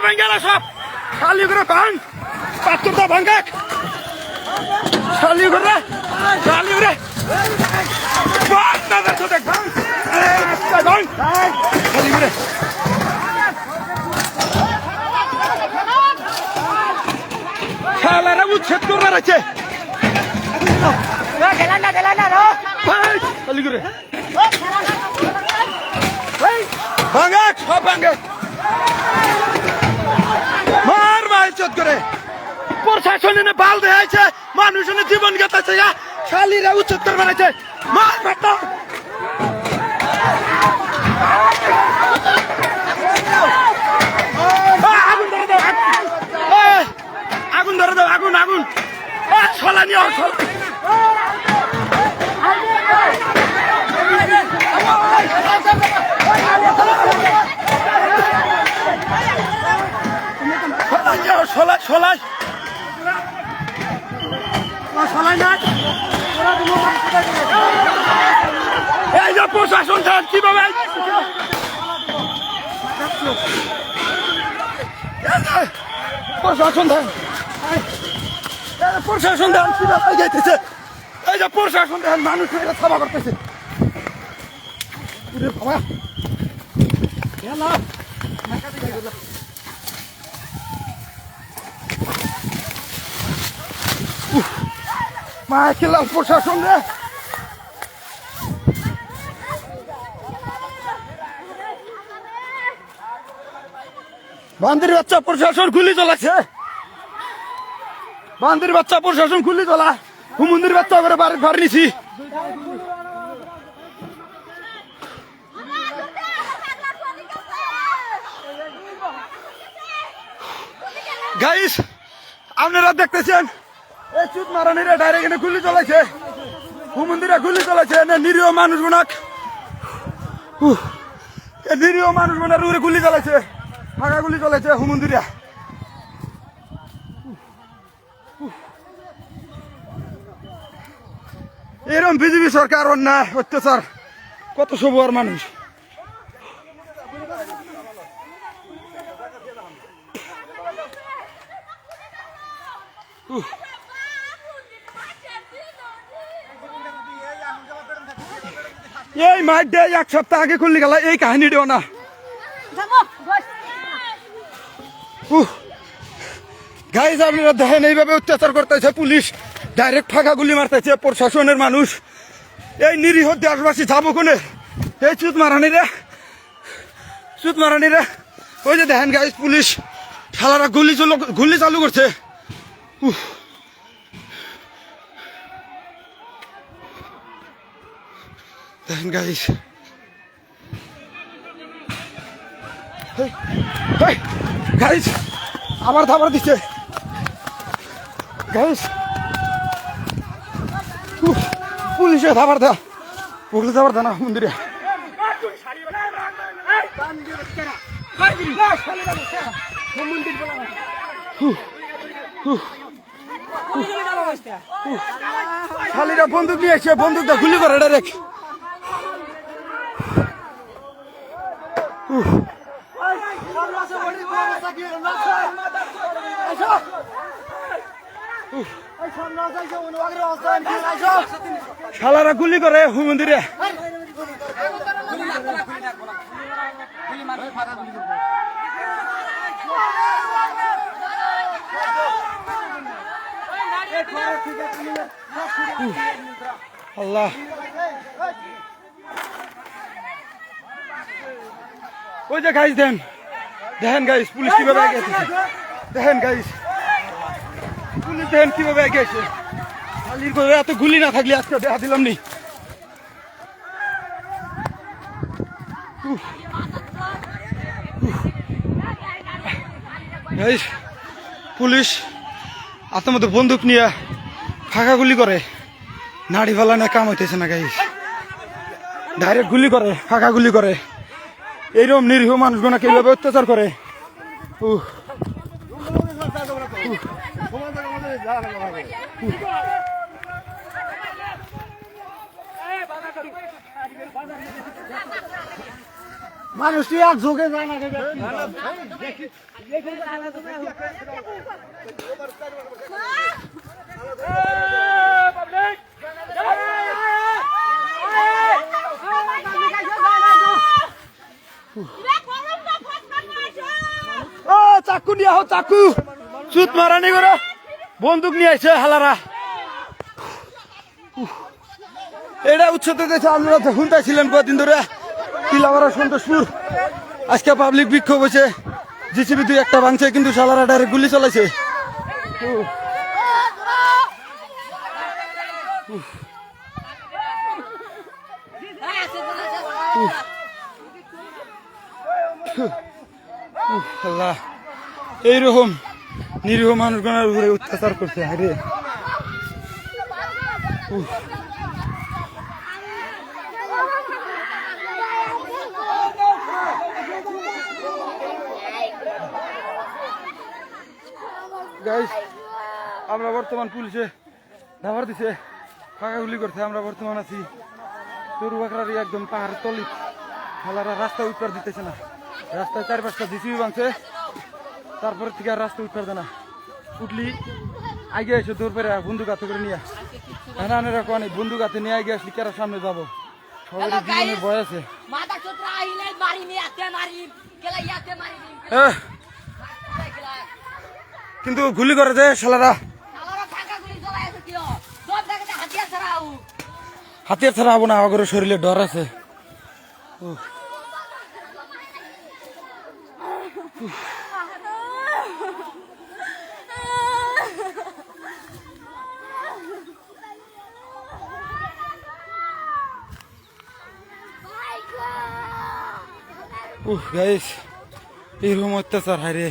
ভেঙে গেল সব খালি করে ভাঙ পাথরটা ভাঙে খালি করে খালি করে খালি করে খেলারা উচ্ছেদ করে রয়েছে খালি করে ভাঙে সব ভাঙে মার মাইচত করে প্রশাসনে বাল দেখাইছে মানুষের জীবন গেছে শালিরা উচ্ছেদ করে বানাইছে মার বেটা আগুন ধরে দাও আগুন আগুন ছলা নিয়ে এই যে প্রশাসন কিভাবে প্রশাসন প্রশাসন কিভাবে যাইতেছে এই যে প্রশাসন মানুষ সভা করতেছে মা খেলাম প্রশাসন রে বান্দির বাচ্চা প্রশাসন গুলি চলাচ্ছে বান্দির বাচ্চা প্রশাসন গুলি চলা হুমন্দির বাচ্চা করে বাড়ি নিছি গাইস আপনারা দেখতেছেন এই চুত মারানিরা ডাইরেক্ট এনে গুলি চলাইছে হুমন্দিরা গুলি চলাইছে নিরীহ মানুষ গুনাক নিরীহ মানুষ গুনার উপরে গুলি চলাইছে ফাঁকা গুলি চলাইছে হুমন্দিরা এরকম বিজেপি সরকার অন্যায় অত্যাচার কত সবুয়ার মানুষ এই মাঠ দিয়ে এক সপ্তাহ আগে খুললি গেল এই কাহিনীটাও না গাইজ আপনারা দেখেন এইভাবে অত্যাচার করতেছে পুলিশ ডাইরেক্ট ফাঁকা গুলি মারতেছে প্রশাসনের মানুষ এই নিরীহ দেশবাসী যাবো কোনে এই চুত মারানিরা ওই যে দেখেন গাইজ পুলিশ শালারা গুলি চালু করছে দেখেন গাইজ গাইজ আবার ধাবার দিচ্ছে গাইজ পুলিশে ধাবার দেয় পুলিশ ধাবার দেয় না মন্দিরে শালিরা বন্দুক নিয়ে এসে বন্দুকটা গুলি করে ডাইরেক্ট শালারা গুলি করে হুমন্দিরে আল্লাহ ওই যে গাইজ দেখেন গাইজ পুলিশ কিভাবে গেছে দেখেন গাইজ পুলিশ দেখেন কিভাবে গেছে খালির করে এত গুলি না থাকলে আজকে দেখা দিলাম নি গাইজ পুলিশ আপনার মতো বন্দুক নিয়ে ফাঁকা গুলি করে নাড়ি ফেলা না কাম হইতেছে না গাইজ ডাইরেক্ট গুলি করে ফাঁকা গুলি করে এইরকম নিরীহ মানুষগুলো কিভাবে অত্যাচার করে মানুষটি এক যোগে যায় না চাকু নিয়ে আহ চাকু চুত মারানি করে বন্দুক নিয়ে আইছে হালারা এটা উচ্চতে গেছে আপনারা শুনতেছিলেন কদিন ধরে তিলাবাড়া সন্তোষপুর আজকে পাবলিক বিক্ষোভ হয়েছে জিসিবি দুই একটা ভাঙছে কিন্তু শালারা ডাইরেক্ট গুলি চালাইছে আল্লাহ এইরকম নিরীহ মানুষগণের উপরে অত্যাচার করছে আরে গাইস আমরা বর্তমান পুলিশে ধাবার দিছে ফাঁকা গুলি করছে আমরা বর্তমান আছি তরুবাকড়ারি একদম পাহাড়ের তলি খেলারা রাস্তা উৎপার দিতেছে না রাস্তায় 4-5টা জিসিবি ভাঙছে তারপরে থেকে আর রাস্তা উৎপার দেয় না উঠলি আগে এসে দৌড় পেরে বন্দুক হাতে করে নিয়ে হ্যাঁ কোয়ানি বন্দুক হাতে নিয়ে আগে আসলি কারা সামনে যাবো সবাই জীবনের ভয় আছে কিন্তু গুলি করে যে শালারা হাতিয়ার ছাড়া হবো না আমার শরীরে ডর আছে গাইস এরকম অত্যাচার হারে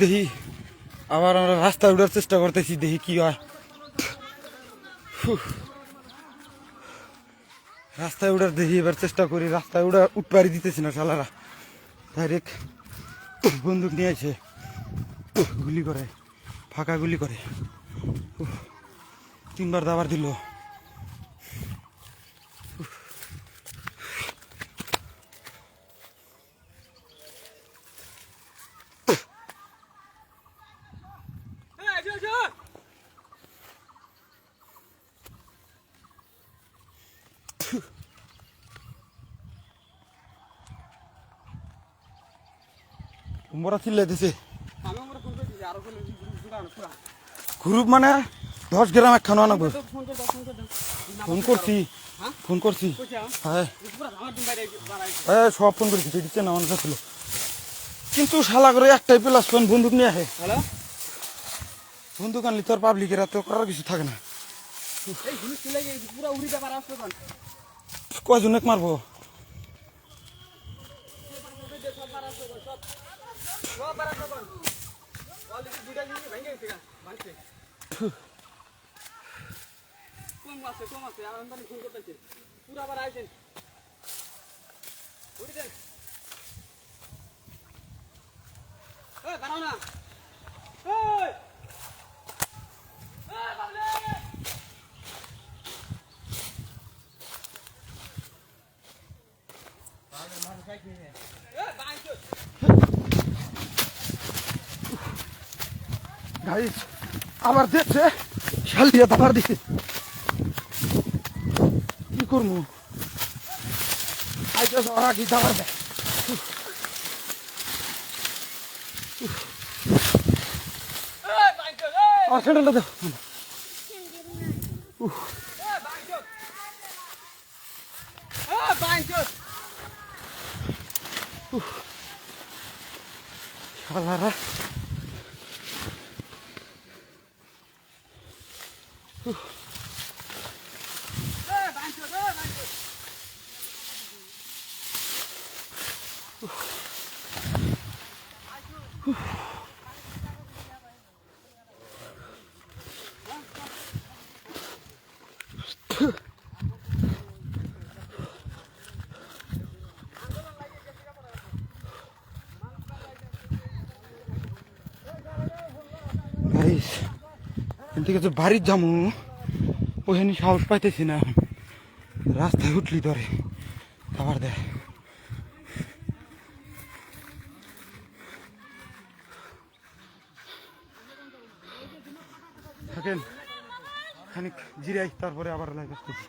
দেখি আবার আমরা রাস্তায় উঠার চেষ্টা করতেছি দেখি কি হয় রাস্তায় উঠার দেখি এবার চেষ্টা করি রাস্তায় উঠপারি দিতেছি না শালারা ডাইরেক্ট বন্দুক নিয়ে আসে গুলি করে ফাঁকা গুলি করে 3বার দাবার দিল মোরা চিল্লাই দিছে গ্রুপ মানে 10 গ্রাম একখানো আনবো ফোন করছি হ্যাঁ সব ফোন করছি দিচ্ছে না অনেক ছিল কিন্তু শালা করে একটাই প্লাস পয়েন্ট বন্দুক নিয়ে আসে বন্দুক আনলি তোর পাবলিকের তো করার কিছু থাকে না কয়জনে মারবো গাইস আবার দেখছে শাল দিয়ে দাবার দিছে কি করবো আইতে ওরা কি দাবার দেয় সেটা দেখ শালারা গাইস এখান থেকে যে বাড়ির যাবো ওখানে সাহস পাইতেছি না, রাস্তায় উঠলি ধরে খাবার দেয়। থাকেন খানিক জিরাই, তারপরে আবার লাইভ আসতেছি।